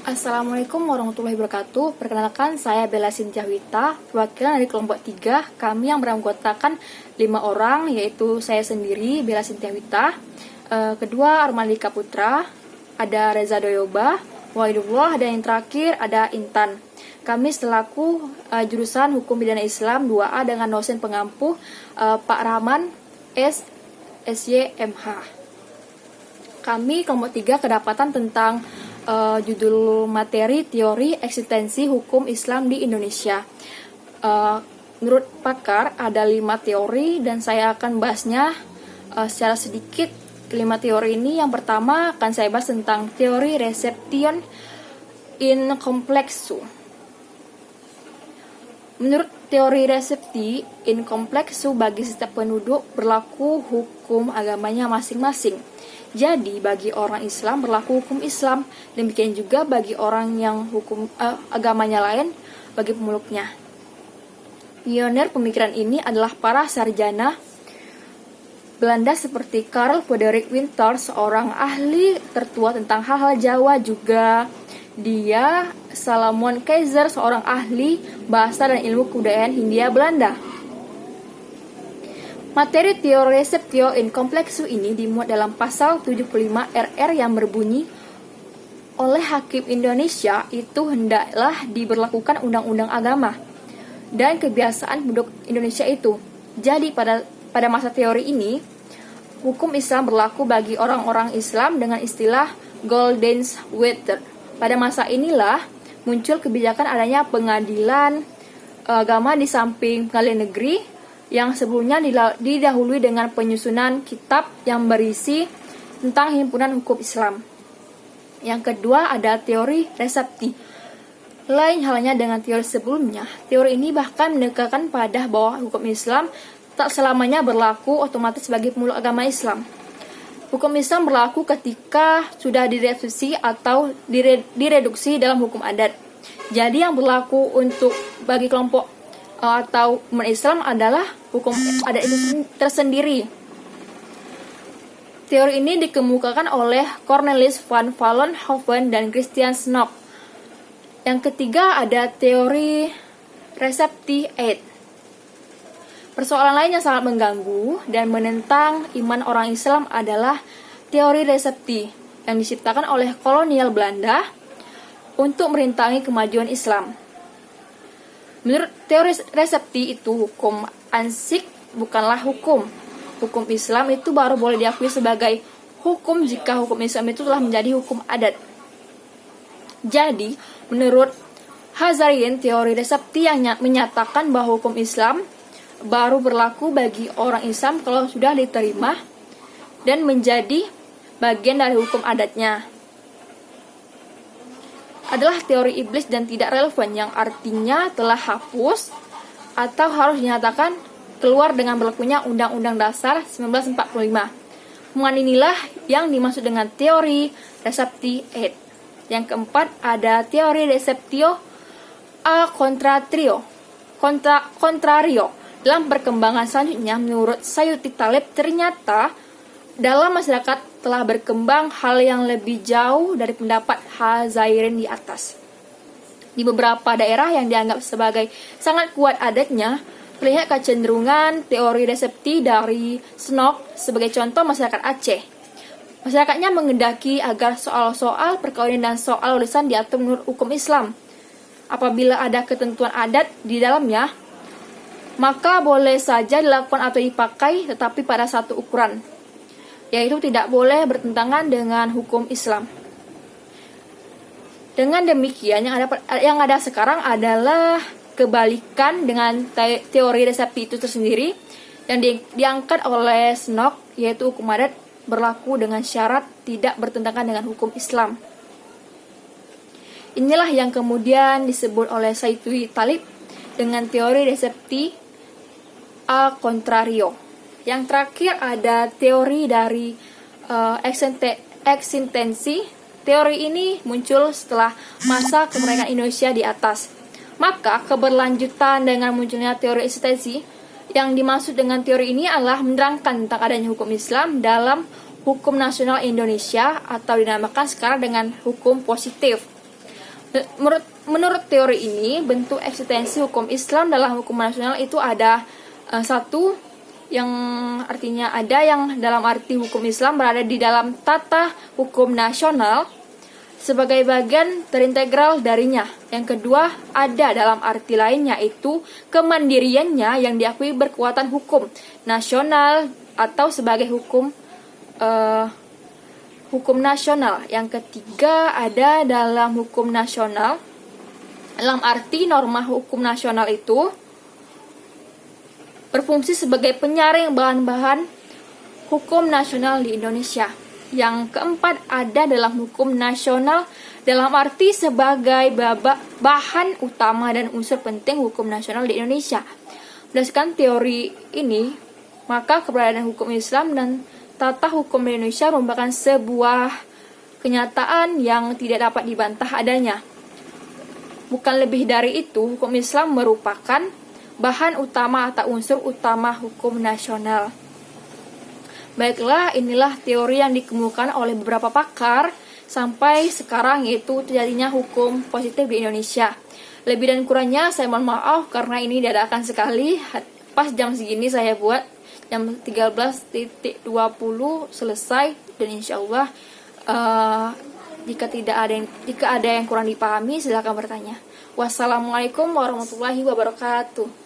Assalamualaikum warahmatullahi wabarakatuh. Perkenalkan, saya Bella Cynthia Wita, perwakilan dari kelompok 3. Kami yang beranggotakan 5 orang, yaitu saya sendiri, Bella Cynthia Wita. Kedua, Armalika Putra, ada Reza Doyoba, Wahidullah, dan yang terakhir ada Intan. Kami selaku jurusan Hukum Pidana Islam 2A dengan dosen pengampu Pak Rahman SYMH. Kami kelompok 3 kedapatan tentang judul materi teori eksistensi hukum Islam di Indonesia. Menurut pakar ada 5 teori dan saya akan bahasnya secara sedikit. 5 teori ini, yang pertama akan saya bahas tentang teori reception in complexu. Menurut teori recepti in complexu, bagi setiap penduduk berlaku hukum agamanya masing-masing. Jadi bagi orang Islam berlaku hukum Islam, demikian juga bagi orang yang hukum agamanya lain bagi pemeluknya. Pionir pemikiran ini adalah para sarjana Belanda seperti Karl Frederik Winter, seorang ahli tertua tentang hal-hal Jawa, juga dia Salomon Keizer, seorang ahli bahasa dan ilmu kebudayaan Hindia Belanda. Materi teori receptio in complexu ini dimuat dalam pasal 75 RR yang berbunyi, oleh hakim Indonesia itu hendaklah diberlakukan undang-undang agama dan kebiasaan penduduk Indonesia itu. Jadi pada masa teori ini, hukum Islam berlaku bagi orang-orang Islam dengan istilah Golden Weather. Pada masa inilah muncul kebijakan adanya pengadilan agama di samping pengadilan negeri yang sebelumnya didahului dengan penyusunan kitab yang berisi tentang himpunan hukum Islam. Yang kedua ada teori resepti. Lain halnya dengan teori sebelumnya, teori ini bahkan menekankan pada bahwa hukum Islam tak selamanya berlaku otomatis bagi pemeluk agama Islam. Hukum Islam berlaku ketika sudah direduksi atau direduksi dalam hukum adat. Jadi yang berlaku untuk bagi kelompok atau umat Islam adalah hukum adat itu tersendiri. Teori ini dikemukakan oleh Cornelis van Vollenhoven dan Christian Snok. Yang ketiga ada teori recepti ed. Persoalan lain yang sangat mengganggu dan menentang iman orang Islam adalah teori resepti yang diciptakan oleh kolonial Belanda untuk merintangi kemajuan Islam. Menurut teori resepti itu, hukum ansik bukanlah hukum. Hukum Islam itu baru boleh diakui sebagai hukum jika hukum Islam itu telah menjadi hukum adat. Jadi, menurut Hazarian, teori resepti yang menyatakan bahwa hukum Islam baru berlaku bagi orang Islam kalau sudah diterima dan menjadi bagian dari hukum adatnya, adalah teori iblis dan tidak relevan, yang artinya telah hapus atau harus dinyatakan keluar dengan berlakunya Undang-Undang Dasar 1945. Temuan inilah yang dimaksud dengan teori recepti ed. Yang keempat ada teori receptio a contrario. Dalam perkembangan selanjutnya, menurut Sayuti Taleb, ternyata dalam masyarakat telah berkembang hal yang lebih jauh dari pendapat Hazarian di atas. Di beberapa daerah yang dianggap sebagai sangat kuat adatnya, terlihat kecenderungan teori resepti dari Snok. Sebagai contoh, masyarakat Aceh. Masyarakatnya mengendaki agar soal-soal perkawinan dan soal warisan diatur menurut hukum Islam. Apabila ada ketentuan adat di dalamnya, maka boleh saja dilakukan atau dipakai, tetapi pada satu ukuran, yaitu tidak boleh bertentangan dengan hukum Islam. Dengan demikian, yang ada sekarang adalah kebalikan dengan teori resepti itu tersendiri yang diangkat oleh Snok, yaitu hukum adat berlaku dengan syarat tidak bertentangan dengan hukum Islam. Inilah yang kemudian disebut oleh Sayuti Talib dengan teori resepti a contrario. Yang terakhir ada teori dari eksistensi. Teori ini muncul setelah masa kemerdekaan Indonesia di atas. Maka keberlanjutan dengan munculnya teori eksistensi, yang dimaksud dengan teori ini adalah menerangkan tentang adanya hukum Islam dalam hukum nasional Indonesia atau dinamakan sekarang dengan hukum positif. Menurut teori ini, bentuk eksistensi hukum Islam dalam hukum nasional itu ada satu, yang artinya ada yang dalam arti hukum Islam berada di dalam tata hukum nasional sebagai bagian terintegral darinya. Yang kedua, ada dalam arti lain, yaitu kemandiriannya yang diakui berkekuatan hukum nasional atau sebagai hukum nasional. Yang ketiga, ada dalam hukum nasional dalam arti norma hukum nasional itu berfungsi sebagai penyaring bahan-bahan hukum nasional di Indonesia. Yang keempat, ada dalam hukum nasional dalam arti sebagai bahan utama dan unsur penting hukum nasional di Indonesia. Berdasarkan teori ini, maka keberadaan hukum Islam dan tata hukum di Indonesia merupakan sebuah kenyataan yang tidak dapat dibantah adanya. Bukan lebih dari itu, hukum Islam merupakan bahan utama atau unsur utama hukum nasional. Baiklah, inilah teori yang dikemukakan oleh beberapa pakar sampai sekarang, yaitu terjadinya hukum positif di Indonesia. Lebih dan kurangnya saya mohon maaf karena ini dadakan sekali. Pas jam segini saya buat, jam 13.20 selesai, dan insya Allah jika ada yang kurang dipahami silakan bertanya. Wassalamualaikum warahmatullahi wabarakatuh.